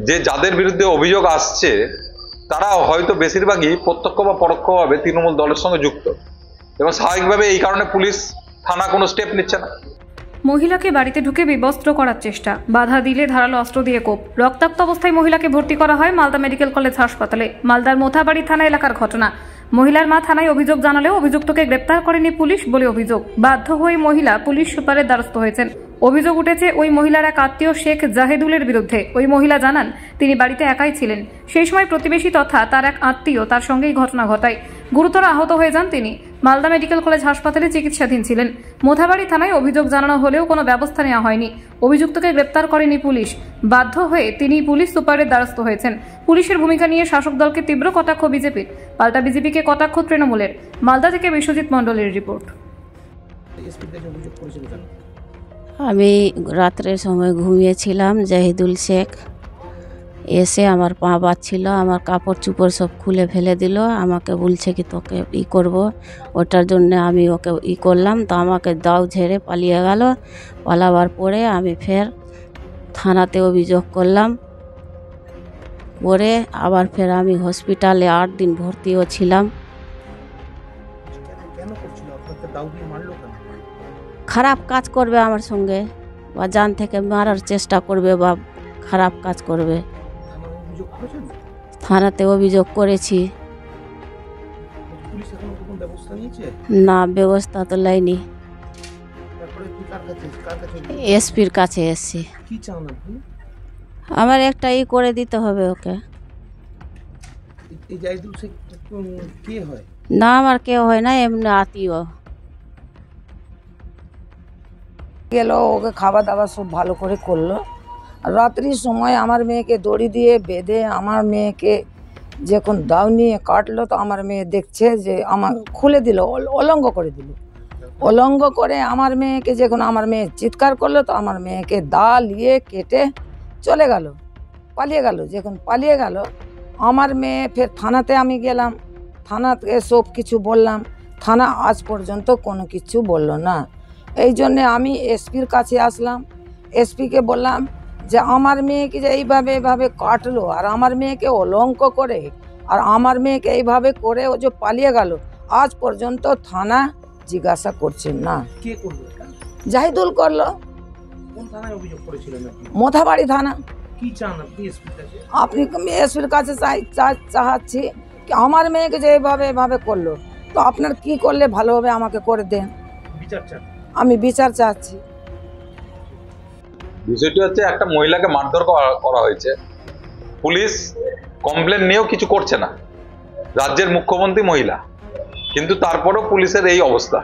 যে যাদের বিরুদ্ধে অভিযোগ আসছে তারা হয়তো বেশিরভাগই প্রত্যক্ষ বা পরোক্ষভাবে তৃণমূল দলের সঙ্গে যুক্ত, এবং স্বাভাবিকভাবে এই কারণে পুলিশ থানা কোনো স্টেপ নিচ্ছে না। মহিলাকে বাড়িতে ঢুকে বিবস্ত্র করার চেষ্টা, বাধা দিলে ধারালো অস্ত্র দিয়ে কোপ, রক্তাক্ত অবস্থায় মহিলাকে ভর্তি করা হয় মালদা মেডিকেল কলেজ হাসপাতালে। মালদার মোথাবাড়ি থানা এলাকার ঘটনা। মহিলার মা থানায় অভিযোগ জানালেও অভিযুক্তকে গ্রেপ্তার করেনি পুলিশ বলে অভিযোগ। বাধ্য হয়ে মহিলা পুলিশ সুপারের দ্বারস্থ হয়েছেন। অভিযোগ উঠেছে ওই মহিলার এক আত্মীয় শেখ জাহেদুলের বিরুদ্ধে। ওই মহিলা জানান তিনি বাড়িতে একাই ছিলেন। সেই সময় প্রতিবেশী তথা তার এক আত্মীয় তার সঙ্গেই ঘটনা ঘটায়। গুরুতর আহত হয়ে যান তিনি। মালদা মেডিকেল কলেজ হাসপাতালে চিকিৎসাধীন ছিলেন। মোথাবাড়ি থানায় অভিযোগ জানানো হলেও কোনো ব্যবস্থা নেওয়া হয়নি। অভিযুক্তকে গ্রেপ্তার করেনি পুলিশ। বাধ্য হয়ে তিনি পুলিশ সুপারের দ্বারস্থ হয়েছেন। পুলিশের ভূমিকা নিয়ে শাসক দলকে তীব্র কটাক্ষ বিজেপির, পাল্টা বিজেপিকে কটাক্ষ তৃণমূলের। মালদা থেকে বিশ্বজিৎ মণ্ডলের রিপোর্ট। আমি রাত্রের সময় ঘুমিয়েছিলাম। জাহিদুল শেখ এসে আমার পা বাঁধছিল, আমার কাপড় চুপড় সব খুলে ফেলে দিল। আমাকে বলছে কি তোকে করব, ওটার জন্য আমি ওকে করলাম। তো আমাকে দাও ঝেড়ে পালিয়ে গেল। পালাবার পরে আমি ফের থানাতে অভিযোগ করলাম। পরে আবার ফের আমি হসপিটালে 8 দিন ভর্তিও ছিলাম। খারাপ কাজ করবে আমার সঙ্গে, বা জান থেকে মারার চেষ্টা করবে, বা খারাপ কাজ করবে। থানাতে অভিযোগ করেছি। না, ব্যবস্থা তো লাইনি। এসপির কাছে এসছি। আমার একটা করে দিতে হবে ওকে। না, আমার কেউ হয় না, এমনি আত্মীয়। গেল, ওকে খাওয়া দাওয়া সব ভালো করে করলো। রাত্রির সময় আমার মেয়েকে দড়ি দিয়ে বেঁধে আমার মেয়েকে যখন দাও নিয়ে কাটলো, তো আমার মেয়ে দেখছে যে আমার খুলে দিল, অলঙ্গ করে দিল। অলঙ্গ করে আমার মেয়েকে যখন আমার মেয়ে চিৎকার করলো, তো আমার মেয়েকে দা নিয়ে কেটে চলে গেল, পালিয়ে গেল। যখন পালিয়ে গেল, আমার মেয়ে ফের থানাতে আমি গেলাম। থানাতে সব কিছু বললাম। থানা আজ পর্যন্ত কোনো কিছু বললো না। এই জন্যে আমি এসপির কাছে আসলাম। এসপিকে বললাম যে আমার মেয়েকে যে এইভাবে কাটলো, আর আমার মেয়েকে অলঙ্ক করে, আর আমার মেয়েকে এইভাবে করে ও যে পালিয়ে গেল, আজ পর্যন্ত থানা জিজ্ঞাসা করছেন না। কে করলো? জাহিদুল করলো। কোন থানায় অভিযোগ করেছিলেন আপনি? মোথাবাড়ি থানা। কি চান আপনি এসপির কাছে? আপনি এসপির কাছে চাচ্ছি কি আমার মেয়েকে যে এইভাবে করলো, তো আপনার কি করলে ভালো হবে আমাকে করে দেন। বিচার চান? আমি বিচার চাচ্ছি। বিষয়টি হচ্ছে, একটা মহিলাকে মারধর করা হয়েছে, পুলিশ কমপ্লেন নিয়েও কিছু করছে না। রাজ্যের মুখ্যমন্ত্রী মহিলা, কিন্তু তারপরেও পুলিশের এই অবস্থা।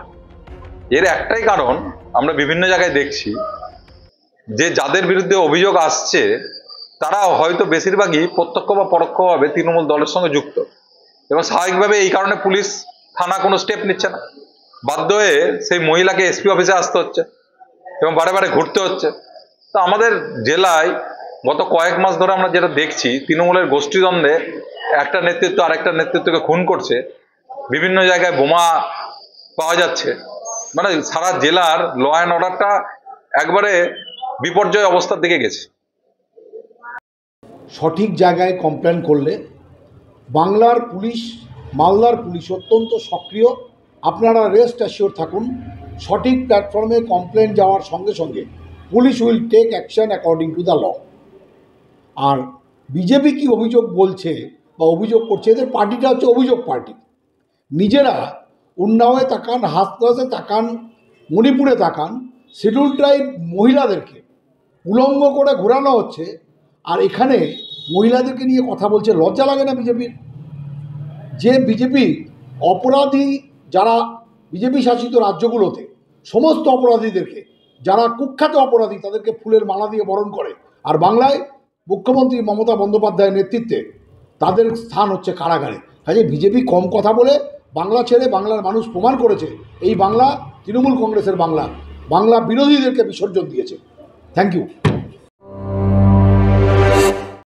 এর একটাই কারণ আমরা বিভিন্ন জায়গায় দেখছি, যে যাদের বিরুদ্ধে অভিযোগ আসছে তারা হয়তো বেশিরভাগই প্রত্যক্ষ বা পরোক্ষভাবে তৃণমূল দলের সঙ্গে যুক্ত, এবং স্বাভাবিকভাবে এই কারণে পুলিশ থানা কোনো স্টেপ নিচ্ছে না। বাধ্য হয়ে সেই মহিলাকে এসপি অফিসে আসতে হচ্ছে এবং বারে বারে ঘুরতে হচ্ছে। তো আমাদের জেলায় গত কয়েক মাস ধরে আমরা যেটা দেখছি, তৃণমূলের গোষ্ঠীদ্বন্দ্বে একটা নেতৃত্ব আরেকটা নেতৃত্বকে খুন করছে, বিভিন্ন জায়গায় বোমা পাওয়া যাচ্ছে। মানে সারা জেলার ল অ্যান্ড অর্ডারটা একবারে বিপর্যয় অবস্থার দিকে গেছে। সঠিক জায়গায় কমপ্লেন করলে বাংলার পুলিশ, মালদার পুলিশ অত্যন্ত সক্রিয়। আপনারা রেস্ট অ্যাসিওর থাকুন, সঠিক প্ল্যাটফর্মে কমপ্লেন যাওয়ার সঙ্গে সঙ্গে police will take action according to the law. আর বিজেপি কি অভিযোগ বলছে বা অভিযোগ করছে, এদের পার্টিটা হচ্ছে অভিযোগ পার্টি। নিজেরা উন্নাওয়ে তাকান, হাতরাসে তাকান, মণিপুরে তাকান, শিডিউল ট্রাইব মহিলাদেরকে উলঙ্গ করে ঘোরানো হচ্ছে, আর এখানে মহিলাদেরকে নিয়ে কথা বলছে। লজ্জা লাগে না বিজেপির? যে বিজেপি অপরাধী যারা বিজেপি শাসিত রাজ্যগুলোতে, সমস্ত অপরাধীদেরকে, যারা কুখ্যাত অপরাধী তাদেরকে ফুলের মালা দিয়ে বরণ করে, আর বাংলায় মুখ্যমন্ত্রী মমতা বন্দ্যোপাধ্যায়ের নেতৃত্বে তাদের স্থান হচ্ছে কারাগারে। কাজে বিজেপি কম কথা বলে বাংলা ছেড়ে বাংলার মানুষ প্রমাণ করেছে এই বাংলা তৃণমূল কংগ্রেসের বাংলা, বাংলা বিরোধীদেরকে বিসর্জন দিয়েছে। Thank you.